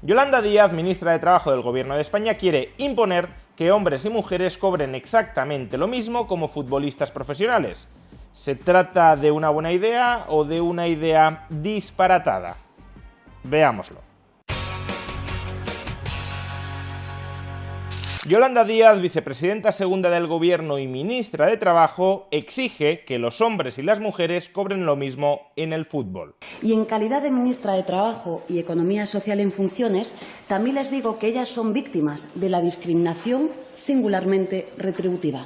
Yolanda Díaz, ministra de Trabajo del Gobierno de España, quiere imponer que hombres y mujeres cobren exactamente lo mismo como futbolistas profesionales. ¿Se trata de una buena idea o de una idea disparatada? Veámoslo. Yolanda Díaz, vicepresidenta segunda del Gobierno y ministra de Trabajo, exige que los hombres y las mujeres cobren lo mismo en el fútbol. Y en calidad de ministra de Trabajo y Economía Social en funciones, también les digo que ellas son víctimas de la discriminación singularmente retributiva.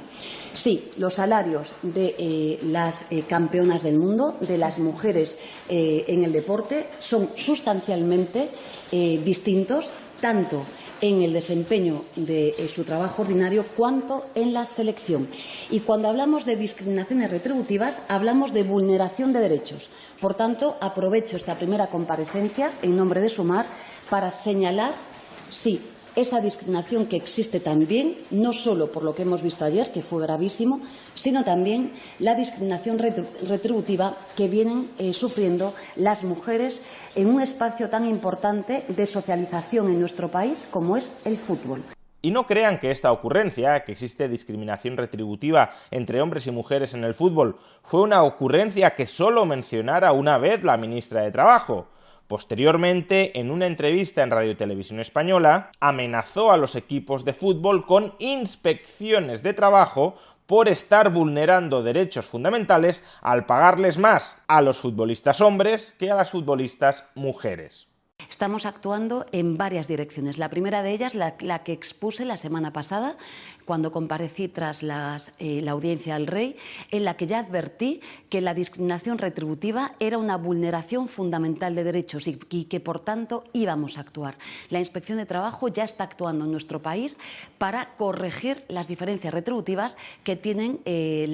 Sí, los salarios de las campeonas del mundo, de las mujeres en el deporte, son sustancialmente distintos, tanto en el desempeño de su trabajo ordinario cuanto en la selección. Y cuando hablamos de discriminaciones retributivas, hablamos de vulneración de derechos. Por tanto, aprovecho esta primera comparecencia en nombre de Sumar para señalar, sí, esa discriminación que existe también, no solo por lo que hemos visto ayer, que fue gravísimo, sino también la discriminación retributiva que vienen sufriendo las mujeres en un espacio tan importante de socialización en nuestro país como es el fútbol. Y no crean que esta ocurrencia, que existe discriminación retributiva entre hombres y mujeres en el fútbol, fue una ocurrencia que solo mencionara una vez la ministra de Trabajo. Posteriormente, en una entrevista en Radio Televisión Española, amenazó a los equipos de fútbol con inspecciones de trabajo por estar vulnerando derechos fundamentales al pagarles más a los futbolistas hombres que a las futbolistas mujeres. Estamos actuando en varias direcciones. La primera de ellas, la que expuse la semana pasada, cuando comparecí tras la audiencia al Rey, en la que ya advertí que la discriminación retributiva era una vulneración fundamental de derechos y que, por tanto, íbamos a actuar. La Inspección de Trabajo ya está actuando en nuestro país para corregir las diferencias retributivas que tienen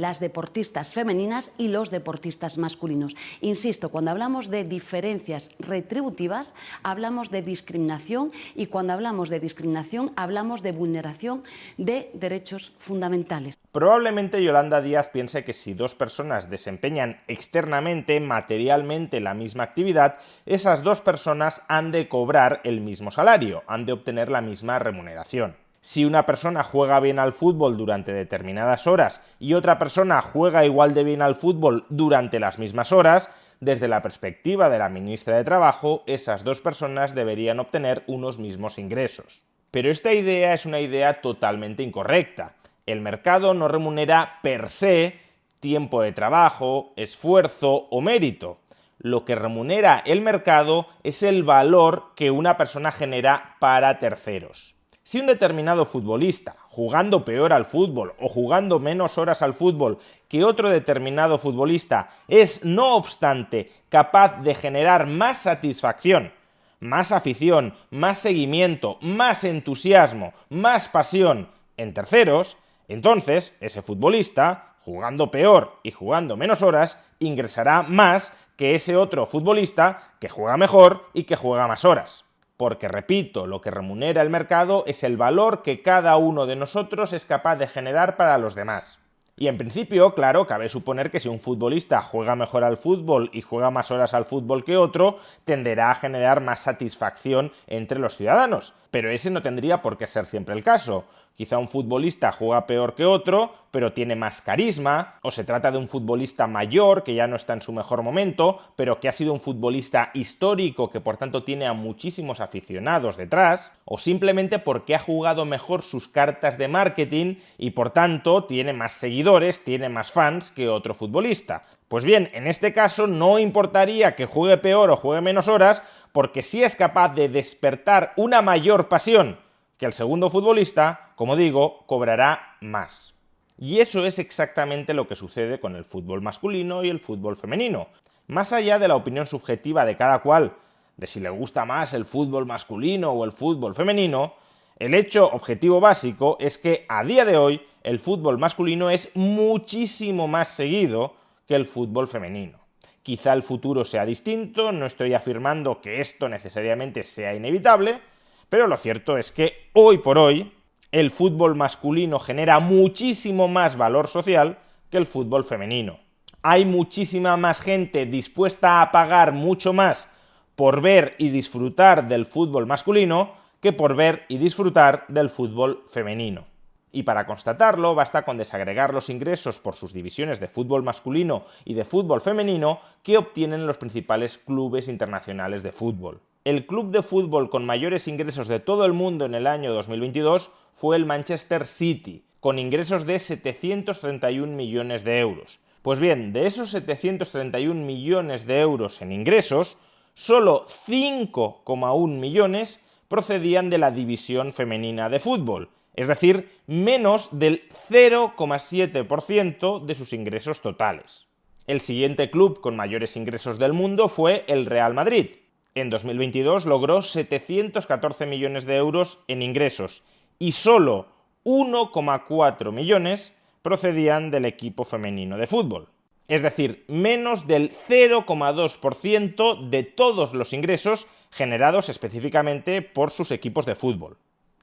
las deportistas femeninas y los deportistas masculinos. Insisto, cuando hablamos de diferencias retributivas, hablamos de discriminación y cuando hablamos de discriminación hablamos de vulneración de derechos fundamentales. Probablemente Yolanda Díaz piense que si dos personas desempeñan externamente, materialmente la misma actividad, esas dos personas han de cobrar el mismo salario, han de obtener la misma remuneración. Si una persona juega bien al fútbol durante determinadas horas y otra persona juega igual de bien al fútbol durante las mismas horas, desde la perspectiva de la ministra de Trabajo, esas dos personas deberían obtener unos mismos ingresos. Pero esta idea es una idea totalmente incorrecta. El mercado no remunera per se tiempo de trabajo, esfuerzo o mérito. Lo que remunera el mercado es el valor que una persona genera para terceros. Si un determinado futbolista, jugando peor al fútbol o jugando menos horas al fútbol que otro determinado futbolista, es, no obstante, capaz de generar más satisfacción, más afición, más seguimiento, más entusiasmo, más pasión en terceros, entonces ese futbolista, jugando peor y jugando menos horas, ingresará más que ese otro futbolista que juega mejor y que juega más horas. Porque, repito, lo que remunera el mercado es el valor que cada uno de nosotros es capaz de generar para los demás. Y en principio, claro, cabe suponer que si un futbolista juega mejor al fútbol y juega más horas al fútbol que otro, tenderá a generar más satisfacción entre los ciudadanos. Pero ese no tendría por qué ser siempre el caso. Quizá un futbolista juega peor que otro, pero tiene más carisma, o se trata de un futbolista mayor que ya no está en su mejor momento, pero que ha sido un futbolista histórico que por tanto tiene a muchísimos aficionados detrás, o simplemente porque ha jugado mejor sus cartas de marketing y por tanto tiene más seguidores, tiene más fans que otro futbolista. Pues bien, en este caso no importaría que juegue peor o juegue menos horas, porque si es capaz de despertar una mayor pasión que el segundo futbolista, como digo, cobrará más. Y eso es exactamente lo que sucede con el fútbol masculino y el fútbol femenino. Más allá de la opinión subjetiva de cada cual, de si le gusta más el fútbol masculino o el fútbol femenino, el hecho objetivo básico es que a día de hoy el fútbol masculino es muchísimo más seguido que el fútbol femenino. Quizá el futuro sea distinto, no estoy afirmando que esto necesariamente sea inevitable, pero lo cierto es que hoy por hoy el fútbol masculino genera muchísimo más valor social que el fútbol femenino. Hay muchísima más gente dispuesta a pagar mucho más por ver y disfrutar del fútbol masculino que por ver y disfrutar del fútbol femenino. Y para constatarlo basta con desagregar los ingresos por sus divisiones de fútbol masculino y de fútbol femenino que obtienen los principales clubes internacionales de fútbol. El club de fútbol con mayores ingresos de todo el mundo en el año 2022 fue el Manchester City, con ingresos de 731 millones de euros. Pues bien, de esos 731 millones de euros en ingresos, solo 5,1 millones procedían de la división femenina de fútbol, es decir, menos del 0,7% de sus ingresos totales. El siguiente club con mayores ingresos del mundo fue el Real Madrid. En 2022 logró 714 millones de euros en ingresos y solo 1,4 millones procedían del equipo femenino de fútbol. Es decir, menos del 0,2% de todos los ingresos generados específicamente por sus equipos de fútbol.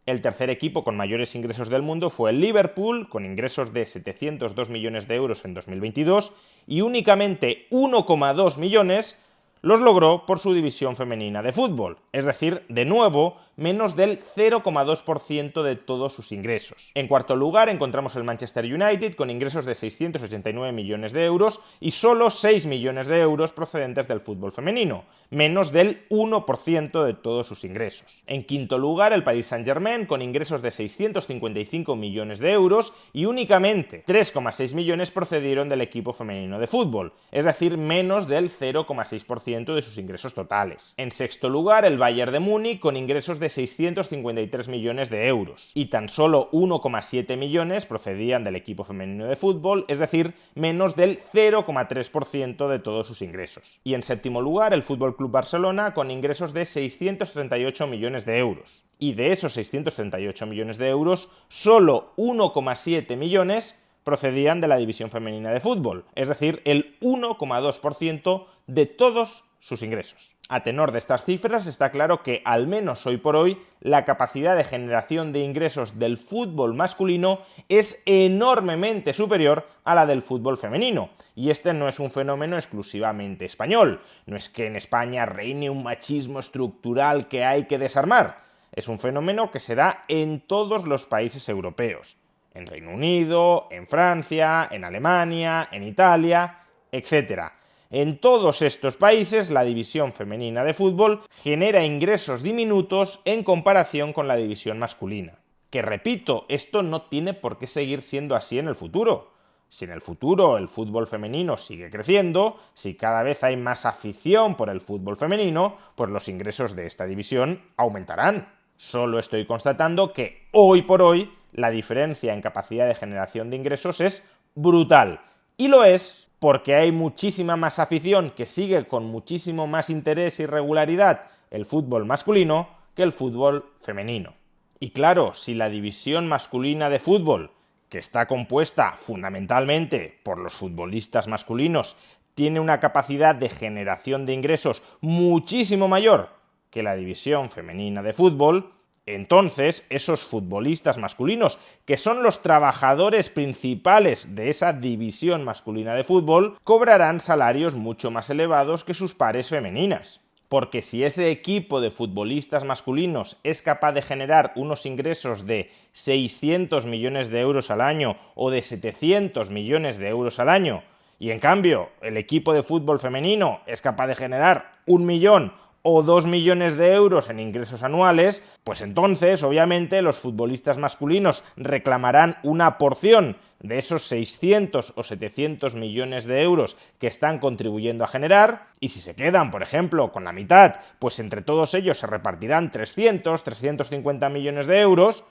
El tercer equipo con mayores ingresos del mundo fue el Liverpool, con ingresos de 702 millones de euros en 2022, y únicamente 1,2 millones los logró por su división femenina de fútbol, es decir, de nuevo, menos del 0,2% de todos sus ingresos. En cuarto lugar encontramos el Manchester United con ingresos de 689 millones de euros y solo 6 millones de euros procedentes del fútbol femenino, menos del 1% de todos sus ingresos. En quinto lugar el Paris Saint-Germain con ingresos de 655 millones de euros y únicamente 3,6 millones procedieron del equipo femenino de fútbol, es decir, menos del 0,6% de sus ingresos totales. En sexto lugar, el Bayern de Múnich con ingresos de 653 millones de euros y tan solo 1,7 millones procedían del equipo femenino de fútbol, es decir, menos del 0,3% de todos sus ingresos. Y en séptimo lugar, el FC Barcelona con ingresos de 638 millones de euros. Y de esos 638 millones de euros, solo 1,7 millones procedían de la división femenina de fútbol, es decir, el 1,2% de todos sus ingresos. A tenor de estas cifras está claro que, al menos hoy por hoy, la capacidad de generación de ingresos del fútbol masculino es enormemente superior a la del fútbol femenino. Y este no es un fenómeno exclusivamente español. No es que en España reine un machismo estructural que hay que desarmar. Es un fenómeno que se da en todos los países europeos. En Reino Unido, en Francia, en Alemania, en Italia, etc. En todos estos países, la división femenina de fútbol genera ingresos diminutos en comparación con la división masculina. Que repito, esto no tiene por qué seguir siendo así en el futuro. Si en el futuro el fútbol femenino sigue creciendo, si cada vez hay más afición por el fútbol femenino, pues los ingresos de esta división aumentarán. Solo estoy constatando que hoy por hoy la diferencia en capacidad de generación de ingresos es brutal. Y lo es porque hay muchísima más afición que sigue con muchísimo más interés y regularidad el fútbol masculino que el fútbol femenino. Y claro, si la división masculina de fútbol, que está compuesta fundamentalmente por los futbolistas masculinos, tiene una capacidad de generación de ingresos muchísimo mayor que la división femenina de fútbol, entonces esos futbolistas masculinos, que son los trabajadores principales de esa división masculina de fútbol, cobrarán salarios mucho más elevados que sus pares femeninas. Porque si ese equipo de futbolistas masculinos es capaz de generar unos ingresos de 600 millones de euros al año o de 700 millones de euros al año, y en cambio el equipo de fútbol femenino es capaz de generar 1 millón o 2 millones de euros en ingresos anuales, pues entonces, obviamente, los futbolistas masculinos reclamarán una porción de esos 600 o 700 millones de euros que están contribuyendo a generar, y si se quedan, por ejemplo, con la mitad, pues entre todos ellos se repartirán 300, 350 millones de euros,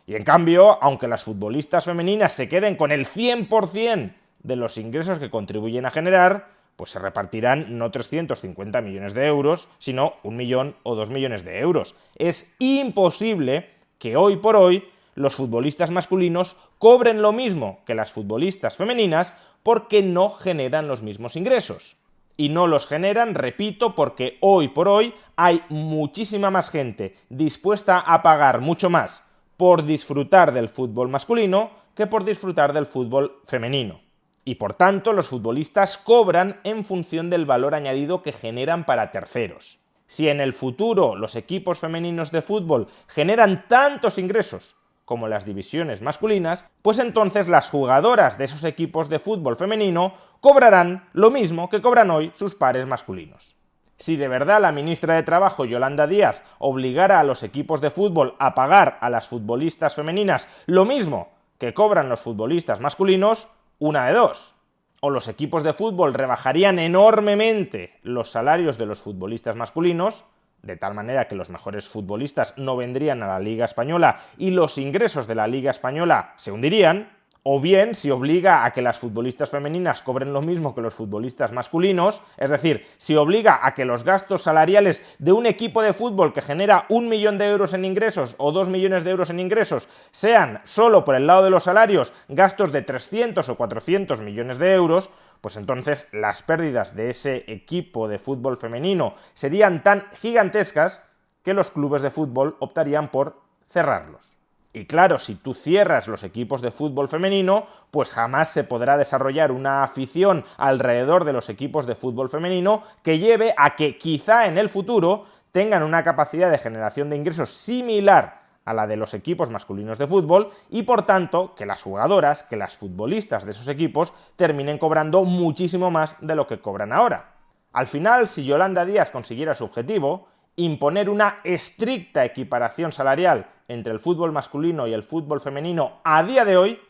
y en cambio, aunque las futbolistas femeninas se queden con el 100% de los ingresos que contribuyen a generar, pues se repartirán no 350 millones de euros, sino 1 millón o 2 millones de euros. Es imposible que hoy por hoy los futbolistas masculinos cobren lo mismo que las futbolistas femeninas porque no generan los mismos ingresos. Y no los generan, repito, porque hoy por hoy hay muchísima más gente dispuesta a pagar mucho más por disfrutar del fútbol masculino que por disfrutar del fútbol femenino. Y por tanto, los futbolistas cobran en función del valor añadido que generan para terceros. si en el futuro los equipos femeninos de fútbol generan tantos ingresos como las divisiones masculinas, pues entonces las jugadoras de esos equipos de fútbol femenino cobrarán lo mismo que cobran hoy sus pares masculinos. Si de verdad la ministra de Trabajo, Yolanda Díaz, obligara a los equipos de fútbol a pagar a las futbolistas femeninas lo mismo que cobran los futbolistas masculinos, una de dos. O los equipos de fútbol rebajarían enormemente los salarios de los futbolistas masculinos, de tal manera que los mejores futbolistas no vendrían a la Liga Española y los ingresos de la Liga Española se hundirían, o bien si obliga a que las futbolistas femeninas cobren lo mismo que los futbolistas masculinos, es decir, si obliga a que los gastos salariales de un equipo de fútbol que genera 1 millón de euros en ingresos o 2 millones de euros en ingresos sean solo por el lado de los salarios gastos de 300 o 400 millones de euros, pues entonces las pérdidas de ese equipo de fútbol femenino serían tan gigantescas que los clubes de fútbol optarían por cerrarlos. Y claro, si tú cierras los equipos de fútbol femenino, pues jamás se podrá desarrollar una afición alrededor de los equipos de fútbol femenino que lleve a que quizá en el futuro tengan una capacidad de generación de ingresos similar a la de los equipos masculinos de fútbol y por tanto que las jugadoras, que las futbolistas de esos equipos terminen cobrando muchísimo más de lo que cobran ahora. Al final, si Yolanda Díaz consiguiera su objetivo, imponer una estricta equiparación salarial entre el fútbol masculino y el fútbol femenino a día de hoy,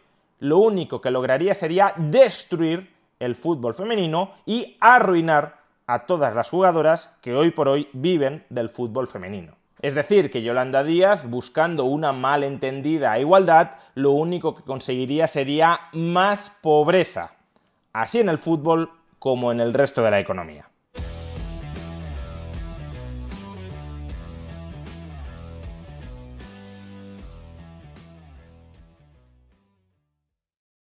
lo único que lograría sería destruir el fútbol femenino y arruinar a todas las jugadoras que hoy por hoy viven del fútbol femenino. Es decir, que Yolanda Díaz, buscando una malentendida igualdad, lo único que conseguiría sería más pobreza, así en el fútbol como en el resto de la economía.